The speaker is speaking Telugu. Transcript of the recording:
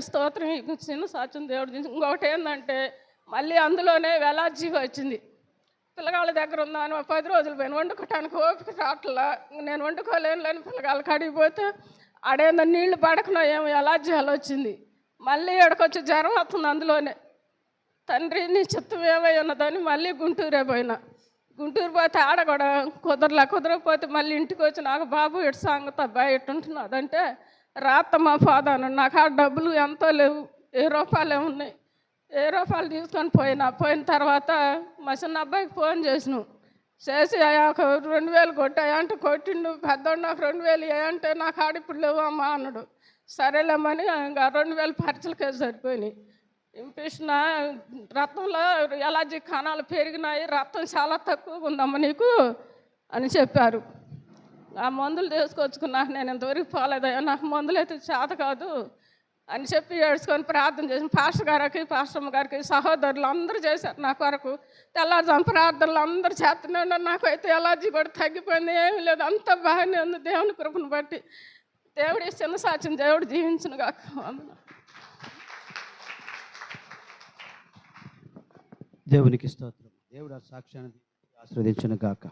స్తోత్రం ఈ చిన్న సాక్ష్యం దేవుడు ఇంకొకటి ఏంటంటే మళ్ళీ అందులోనే వెలాజీ వచ్చింది. పిల్లగాళ్ళ దగ్గర ఉందని 10 రోజులు పోయిన వండుకోవటానికి ఓపిక రావట్లా. నేను వండుకోలేని పిల్లగాళ్ళ కాడికి పోతే ఆడేందో నీళ్లు పడకనో ఏమో ఎలాజీలు వచ్చింది. మళ్ళీ ఇక్కడికొచ్చి జ్వరం వస్తుంది. అందులోనే తండ్రి నీ చిత్తం ఏమై ఉన్నదని మళ్ళీ గుంటూరే పోయినా. గుంటూరు పోతే ఆడ కూడా కుదరకపోతే మళ్ళీ ఇంటికి వచ్చి నాకు బాబు ఇటు సంగతి అబ్బాయి ఇటు ఉంటున్నదంటే రాత్తమ్మ ఫాదర్ నాకు ఆ డబ్బులు ఎంతో లేవు, 1000 రూపాయలే ఉన్నాయి. 1000 రూపాయలు తీసుకొని పోయిన తర్వాత మా చిన్న అబ్బాయికి ఫోన్ చేసి ఒక 2000 కొట్టాయా అంటే కొట్టిండు. పెద్దోడు నాకు 2000 అంటే నాకు ఆడిప్పుడు లేవు అమ్మా అన్నాడు. సరేలేమని ఇంకా 2000 ఖర్చులకే సరిపోయినాయి. ఇంపిషన్ రక్తంలో ఎలాజీ కణాలు పెరిగినాయి, రక్తం చాలా తక్కువగా ఉందమ్మా నీకు అని చెప్పారు. ఆ మందులు తీసుకొచ్చుకున్నాక నేను ఇంతవరకు పోలేదయ్యా, నాకు మందులు అయితే చేత కాదు అని చెప్పి ఏడ్చుకొని ప్రార్థన చేసిన పాస్టర్ గారికి, పాస్టమ్మ గారికి, సహోదరులు అందరూ చేశారు నా కొరకు. తెల్లారుజాము ప్రార్థనలు అందరూ చేస్తున్నాడు. నాకు అయితే ఎలర్జీ కూడా తగ్గిపోయింది, ఏమీ లేదు, అంత బాగానే ఉంది దేవుని కృపను బట్టి. దేవుడి చిన్న సాక్ష్యం దేవుడు జీవించును గాక. దేవునికి స్తోత్రం. దేవుడు ఆ సాక్ష్యాన్ని ఆశీర్వదించును గాక.